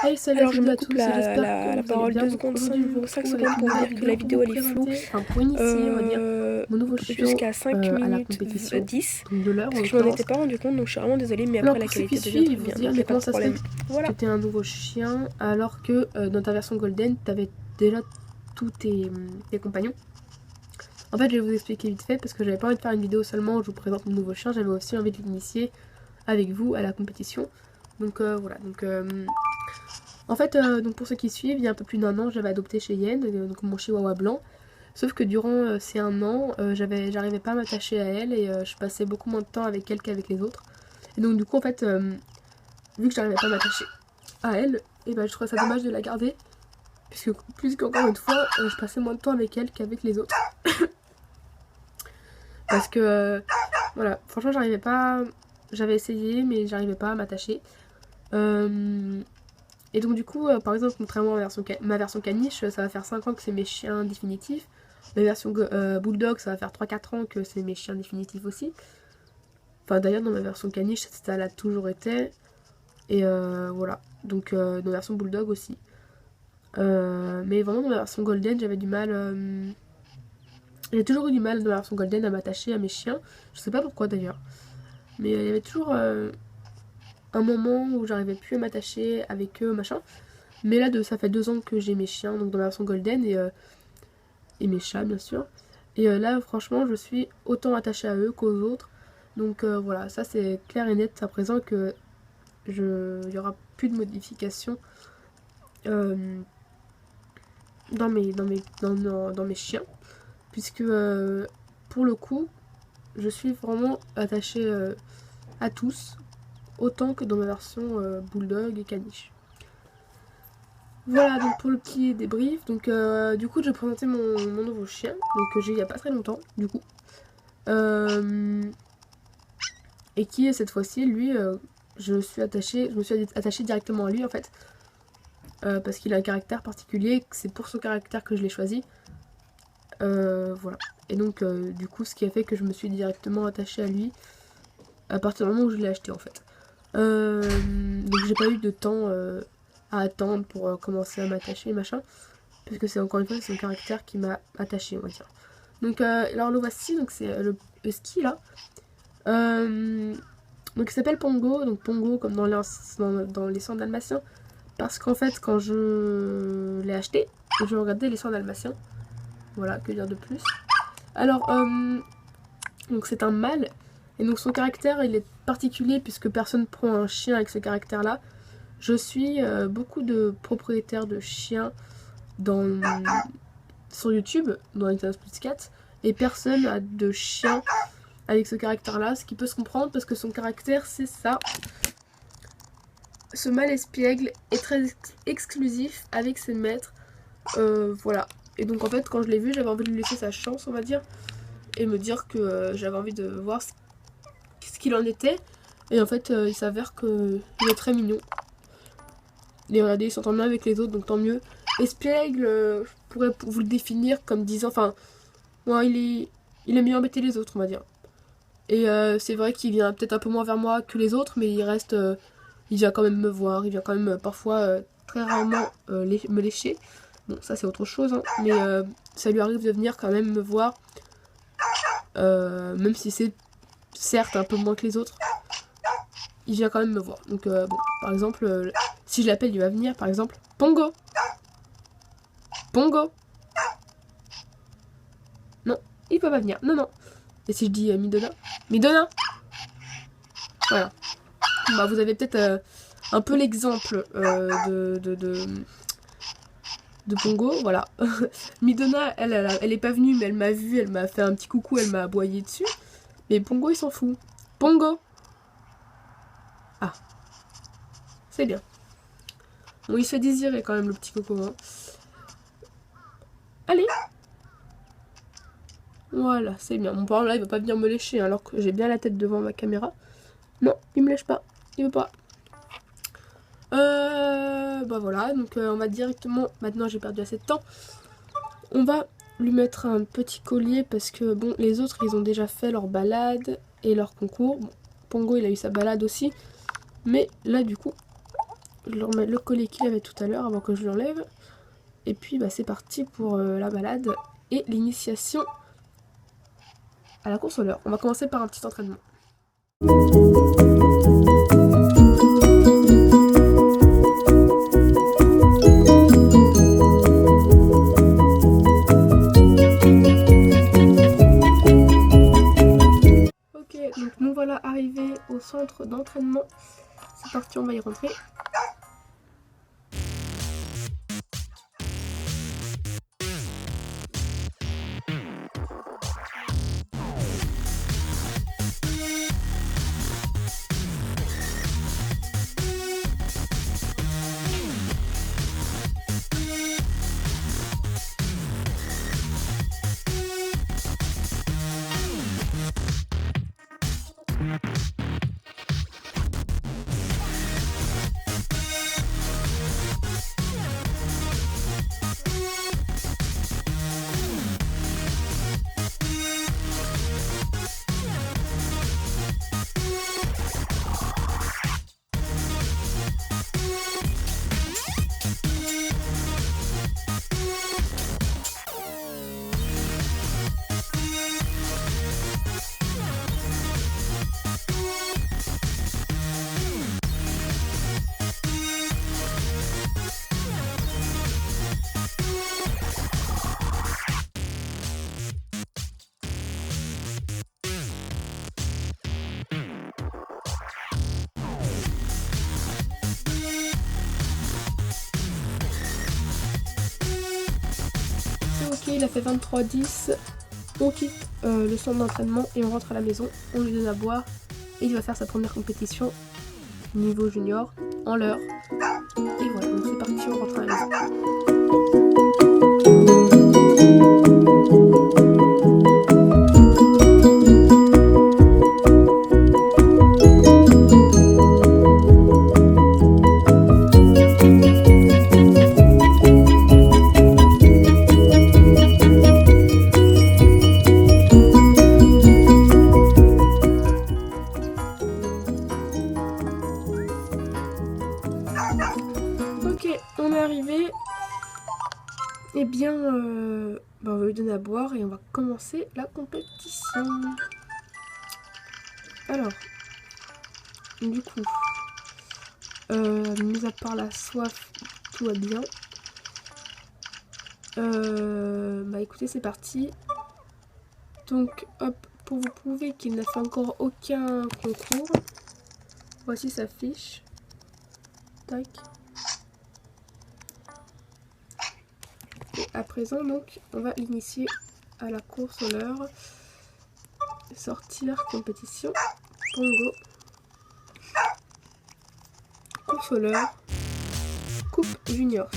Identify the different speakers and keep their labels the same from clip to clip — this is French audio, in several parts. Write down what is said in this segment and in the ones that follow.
Speaker 1: Hey, salut
Speaker 2: Alors je
Speaker 1: à
Speaker 2: me
Speaker 1: toutes
Speaker 2: coupe
Speaker 1: et tous, j'espère que
Speaker 2: la
Speaker 1: vous allez
Speaker 2: parole
Speaker 1: bien.
Speaker 2: 2
Speaker 1: Donc
Speaker 2: secondes,
Speaker 1: aujourd'hui, je vous
Speaker 2: 5
Speaker 1: retrouve avec
Speaker 2: secondes
Speaker 1: une
Speaker 2: pour
Speaker 1: nouvelle
Speaker 2: dire que la
Speaker 1: vidéo pour
Speaker 2: vidéo
Speaker 1: vous
Speaker 2: elle est floue.
Speaker 1: présenter, enfin pour initier, on va dire, mon nouveau chiot
Speaker 2: Jusqu'à 5
Speaker 1: à la
Speaker 2: minutes
Speaker 1: compétition,
Speaker 2: 10.
Speaker 1: donc de l'heure
Speaker 2: Parce
Speaker 1: en
Speaker 2: que je m'en étais
Speaker 1: l'occurrence.
Speaker 2: pas rendu compte, donc je suis vraiment désolée, mais
Speaker 1: Alors
Speaker 2: après la
Speaker 1: pour ceux qui
Speaker 2: qualité devient
Speaker 1: suivent, ils
Speaker 2: très
Speaker 1: vont se
Speaker 2: bien,
Speaker 1: dire,
Speaker 2: donc y
Speaker 1: mais
Speaker 2: a pas
Speaker 1: comment
Speaker 2: de
Speaker 1: ça se fait
Speaker 2: problème. Voilà.
Speaker 1: que tu es un nouveau chien alors que dans ta version Golden, tu avais déjà tous tes compagnons. En fait, je vais vous expliquer vite fait parce que j'avais pas envie de faire une vidéo seulement où je vous présente mon nouveau chien, j'avais aussi envie de l'initier avec vous à la compétition. Donc voilà, donc en fait, donc pour ceux qui suivent, il y a un peu plus d'un an, j'avais adopté Cheyenne, donc mon chihuahua blanc. Sauf que durant ces un an, j'arrivais pas à m'attacher à elle et je passais beaucoup moins de temps avec elle qu'avec les autres. Et donc du coup, en fait, vu que j'arrivais pas à m'attacher à elle, et ben je trouvais ça dommage de la garder. Puisque plus qu'encore une fois, je passais moins de temps avec elle qu'avec les autres. Parce que, voilà, franchement, j'arrivais pas... J'avais essayé, mais j'arrivais pas à m'attacher. Et donc du coup, par exemple, contrairement à ma version caniche, ça va faire 5 ans que c'est mes chiens définitifs. Ma version bulldog, ça va faire 3-4 ans que c'est mes chiens définitifs aussi. Enfin d'ailleurs dans ma version caniche, ça l'a toujours été. Et voilà, donc dans la version bulldog aussi. Mais vraiment dans ma version golden, j'avais du mal... J'ai toujours eu du mal dans la version golden à m'attacher à mes chiens. Je sais pas pourquoi d'ailleurs. Mais il y avait toujours un moment où j'arrivais plus à m'attacher avec eux, machin. Mais là, ça fait 2 ans que j'ai mes chiens, donc dans la version golden, et mes chats, bien sûr. Et là, franchement, je suis autant attachée à eux qu'aux autres. Donc voilà, ça c'est clair et net à présent que il y aura plus de modifications dans mes chiens. Puisque pour le coup, je suis vraiment attachée à tous, autant que dans ma version bulldog et caniche. Voilà donc pour le petit débrief. Donc du coup je vais présenter mon nouveau chien, donc j'ai il y a pas très longtemps du coup. Et qui cette fois-ci, lui, je me suis attachée directement à lui en fait. Parce qu'il a un caractère particulier, c'est pour son caractère que je l'ai choisi. Voilà. Et donc du coup ce qui a fait que je me suis directement attachée à lui à partir du moment où je l'ai acheté en fait. Donc j'ai pas eu de temps à attendre pour commencer à m'attacher machin. Parce que c'est encore une fois son caractère qui m'a attaché on va dire. Donc alors le voici, donc c'est le husky là. Donc il s'appelle Pongo, donc Pongo comme dans les soins dalmatiens. Parce qu'en fait quand je l'ai acheté, je regardais les soins dalmatiens. Voilà, que dire de plus. Alors donc c'est un mâle. Et donc son caractère il est particulier puisque personne prend un chien avec ce caractère là. Je suis beaucoup de propriétaires de chiens sur YouTube, dans Internet Plus 4, et personne n'a de chien avec ce caractère là, ce qui peut se comprendre parce que son caractère c'est ça. Ce mâle espiègle est très exclusif avec ses maîtres, voilà. Et donc en fait quand je l'ai vu j'avais envie de lui laisser sa chance on va dire, et me dire que j'avais envie de voir ce qu'il en était. Et en fait il s'avère qu'il est très mignon. Et regardez, il s'entend bien avec les autres, donc tant mieux. Espiègle, je pourrais vous le définir comme disant, enfin, ouais, il aime bien embêter les autres, on va dire. Et c'est vrai qu'il vient peut-être un peu moins vers moi que les autres, mais il reste, il vient quand même me voir, il vient quand même parfois, très rarement, me lécher. Bon, ça c'est autre chose, hein, mais ça lui arrive de venir quand même me voir, même si c'est certes un peu moins que les autres. Il vient quand même me voir. Donc bon, par exemple, si je l'appelle, il va venir, par exemple. Pongo! Pongo! Non, il peut pas venir. Non, non. Et si je dis Midona? Midona! Voilà. Bah, vous avez peut-être un peu l'exemple de Pongo, voilà. Midona, elle est pas venue, mais elle m'a vu, elle m'a fait un petit coucou, elle m'a aboyé dessus. Mais Pongo, il s'en fout. Pongo! Ah, c'est bien. Bon, il se fait désirer quand même, le petit coco. Hein. Allez! Voilà, c'est bien. Mon parent là, il va pas venir me lécher alors que j'ai bien la tête devant ma caméra. Non, il me lèche pas. Il veut pas. Bah voilà, donc on va directement. Maintenant, j'ai perdu assez de temps. On va lui mettre un petit collier parce que bon, les autres, ils ont déjà fait leur balade et leur concours. Bon, Pongo, il a eu sa balade aussi. Mais là, du coup, Je leur mets le collier qu'il avait tout à l'heure avant que je l'enlève. Et puis bah, c'est parti pour la balade et l'initiation à la course au leurre. On va commencer par un petit entraînement. Ok, donc nous voilà arrivés au centre d'entraînement. C'est parti, on va y rentrer. Ok, il a fait 23-10. On quitte le centre d'entraînement et on rentre à la maison. On lui donne à boire et il va faire sa première compétition niveau junior en leurre. Et voilà, donc c'est parti, on rentre à la maison. Ok, on est arrivé. Eh bien, on va lui donner à boire et on va commencer la compétition. Alors, du coup, mis à part la soif, tout va bien. Bah écoutez, c'est parti. Donc, hop, pour vous prouver qu'il n'a fait encore aucun concours, voici sa fiche. Tac. Et à présent, donc, on va l'initier à la course au leurre. Sortir, compétition, Pongo. Course au leurre, coupe junior.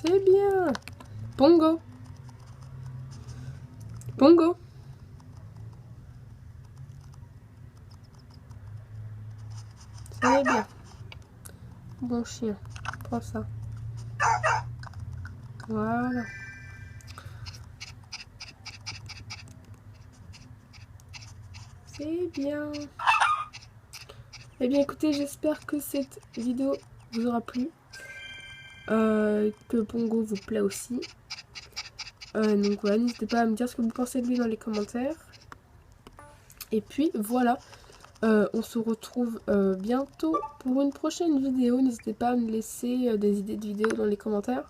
Speaker 1: C'est bien. Pongo. Pongo. C'est bien. Bon chien. Prends ça. Voilà. C'est bien. Eh bien écoutez, j'espère que cette vidéo vous aura plu. Que Pongo vous plaît aussi. Donc voilà, n'hésitez pas à me dire ce que vous pensez de lui dans les commentaires. Et puis voilà, on se retrouve bientôt pour une prochaine vidéo. N'hésitez pas à me laisser des idées de vidéos dans les commentaires.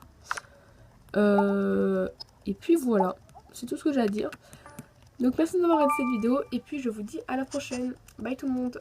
Speaker 1: Et puis voilà, c'est tout ce que j'ai à dire. Donc merci d'avoir regardé cette vidéo et puis je vous dis à la prochaine. Bye tout le monde.